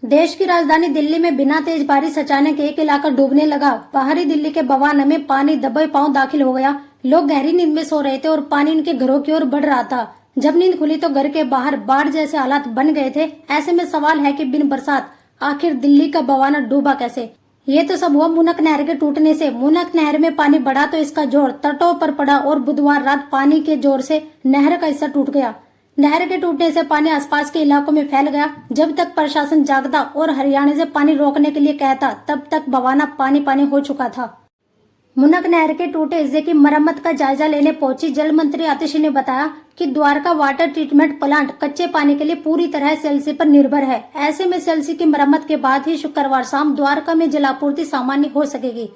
देश की राजधानी दिल्ली में बिना तेज बारिश अचानक एक इलाका डूबने लगा। बाहरी दिल्ली के बवाना में पानी दबे पांव दाखिल हो गया। लोग गहरी नींद में सो रहे थे और पानी उनके घरों की ओर बढ़ रहा था। जब नींद खुली तो घर के बाहर बाढ़ जैसे हालात बन गए थे। ऐसे में सवाल है कि बिन बरसात आखिर दिल्ली का बवाना डूबा कैसे। ये तो सब हुआ मुनक नहर के टूटने से। मुनक नहर में पानी बढ़ा तो इसका जोर तटों पर पड़ा और बुधवार रात पानी के जोर से नहर का हिस्सा टूट गया। नहर के टूटने से पानी आसपास के इलाकों में फैल गया। जब तक प्रशासन जागता और हरियाणा से पानी रोकने के लिए कहता, तब तक बवाना पानी पानी हो चुका था। मुनक नहर के टूटे हिस्से की मरम्मत का जायजा लेने पहुंची जल मंत्री आतिशी ने बताया कि द्वारका वाटर ट्रीटमेंट प्लांट कच्चे पानी के लिए पूरी तरह सेल्सी पर निर्भर है। ऐसे में सेल्सी की मरम्मत के बाद ही शुक्रवार शाम द्वारका में जलापूर्ति सामान्य हो सकेगी।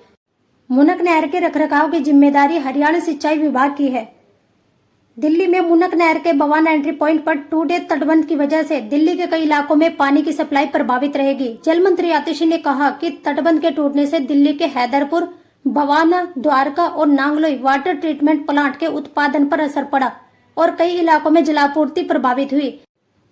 मुनक नहर के रखरखाव की जिम्मेदारी हरियाणा सिंचाई विभाग की है। दिल्ली में मुनक नहर के बवाना एंट्री पॉइंट पर टूटे तटबंध की वजह से दिल्ली के कई इलाकों में पानी की सप्लाई प्रभावित रहेगी। जल मंत्री आतिशी ने कहा कि तटबंध के टूटने से दिल्ली के हैदरपुर, बवाना, द्वारका और नांगलोई वाटर ट्रीटमेंट प्लांट के उत्पादन पर असर पड़ा और कई इलाकों में जलापूर्ति प्रभावित हुई।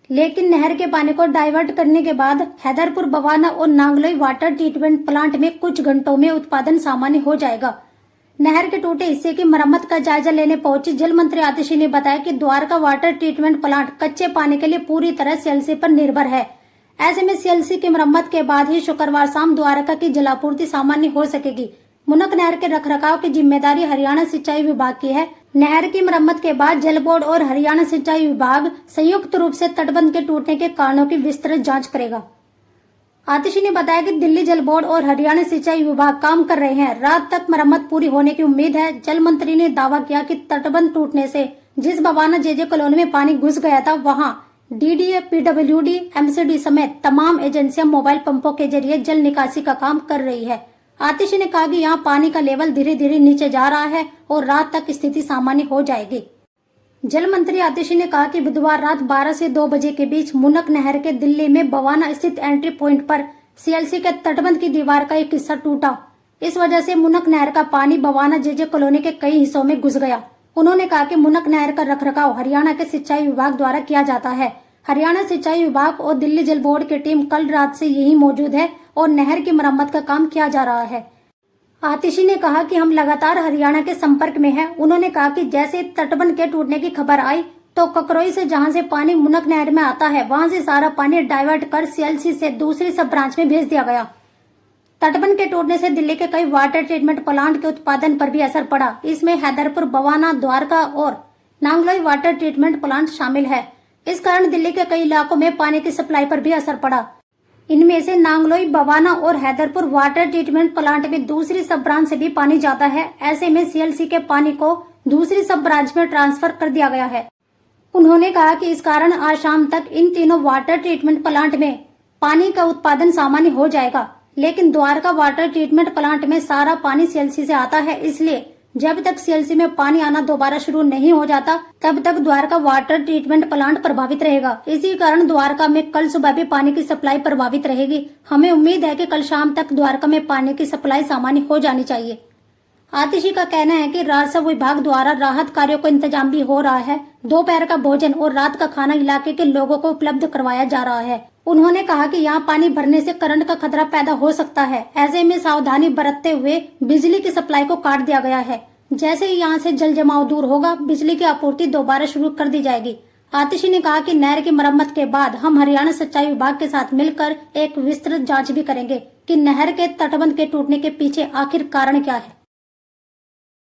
लेकिन नहर के पानी को डाइवर्ट करने के बाद हैदरपुर, बवाना और नांगलोई वाटर ट्रीटमेंट प्लांट में कुछ घंटों में उत्पादन सामान्य हो जाएगा। नहर के टूटे हिस्से की मरम्मत का जायजा लेने पहुंची जल मंत्री आतिशी ने बताया कि द्वारका वाटर ट्रीटमेंट प्लांट कच्चे पानी के लिए पूरी तरह सीएलसी पर निर्भर है। ऐसे में सीएलसी की मरम्मत के बाद ही शुक्रवार शाम द्वारका की जलापूर्ति सामान्य हो सकेगी। मुनक नहर के रखरखाव की जिम्मेदारी हरियाणा सिंचाई विभाग की है। नहर की मरम्मत के बाद जल बोर्ड और हरियाणा सिंचाई विभाग संयुक्त रूप से तटबंध के टूटने के कारणों की विस्तृत जांच करेगा। आतिशी ने बताया कि दिल्ली जल बोर्ड और हरियाणा सिंचाई विभाग काम कर रहे हैं। रात तक मरम्मत पूरी होने की उम्मीद है। जल मंत्री ने दावा किया कि तटबंध टूटने से जिस बवाना जेजे कॉलोनी में पानी घुस गया था, वहां डीडीए, पीडब्ल्यूडी, एमसीडी समेत तमाम एजेंसियां मोबाइल पंपों के जरिए जल निकासी का काम कर रही है। आतिशी ने कहा कि यहाँ पानी का लेवल धीरे धीरे नीचे जा रहा है और रात तक स्थिति सामान्य हो जाएगी। जल मंत्री आतिशी ने कहा कि बुधवार रात 12 से 2 बजे के बीच मुनक नहर के दिल्ली में बवाना स्थित एंट्री पॉइंट पर सीएलसी के तटबंध की दीवार का एक हिस्सा टूटा। इस वजह से मुनक नहर का पानी बवाना जेजे कॉलोनी के कई हिस्सों में घुस गया। उन्होंने कहा कि मुनक नहर का रखरखाव हरियाणा के सिंचाई विभाग द्वारा किया जाता है। हरियाणा सिंचाई विभाग और दिल्ली जल बोर्ड की टीम कल रात से यही मौजूद है और नहर की मरम्मत का काम किया जा रहा है। आतिशी ने कहा कि हम लगातार हरियाणा के संपर्क में हैं। उन्होंने कहा कि जैसे तटबंध के टूटने की खबर आई तो ककरोई से जहां से पानी मुनक नहर में आता है, वहां से सारा पानी डाइवर्ट कर सीएलसी से दूसरी सब ब्रांच में भेज दिया गया। तटबंध के टूटने से दिल्ली के कई वाटर ट्रीटमेंट प्लांट के उत्पादन पर भी असर पड़ा। इसमें हैदरपुर, बवाना, द्वारका और नांगलोई वाटर ट्रीटमेंट प्लांट शामिल है। इस कारण दिल्ली के कई इलाकों में पानी की सप्लाई पर भी असर पड़ा। इनमें से नांगलोई, बवाना और हैदरपुर वाटर ट्रीटमेंट प्लांट में दूसरी सब ब्रांच से भी पानी जाता है। ऐसे में सीएलसी के पानी को दूसरी सब ब्रांच में ट्रांसफर कर दिया गया है। उन्होंने कहा कि इस कारण आज शाम तक इन तीनों वाटर ट्रीटमेंट प्लांट में पानी का उत्पादन सामान्य हो जाएगा। लेकिन द्वारका वाटर ट्रीटमेंट प्लांट में सारा पानी सीएलसी से आता है, इसलिए जब तक सीएलसी में पानी आना दोबारा शुरू नहीं हो जाता, तब तक द्वारका वाटर ट्रीटमेंट प्लांट प्रभावित रहेगा। इसी कारण द्वारका में कल सुबह भी पानी की सप्लाई प्रभावित रहेगी। हमें उम्मीद है कि कल शाम तक द्वारका में पानी की सप्लाई सामान्य हो जानी चाहिए। आतिशी का कहना है कि राजस्व विभाग द्वारा राहत कार्यों का इंतजाम भी हो रहा है। दोपहर का भोजन और रात का खाना इलाके के लोगों को उपलब्ध करवाया जा रहा है। उन्होंने कहा कि यहाँ पानी भरने से करंट का खतरा पैदा हो सकता है। ऐसे में सावधानी बरतते हुए बिजली की सप्लाई को काट दिया गया है। जैसे ही यहाँ से जल जमाव दूर होगा, बिजली की आपूर्ति दोबारा शुरू कर दी जाएगी। आतिशी ने कहा कि नहर की मरम्मत के बाद हम हरियाणा सिंचाई विभाग के साथ मिलकर एक विस्तृत जांच भी करेंगे कि नहर के तटबंध के टूटने के पीछे आखिर कारण क्या है।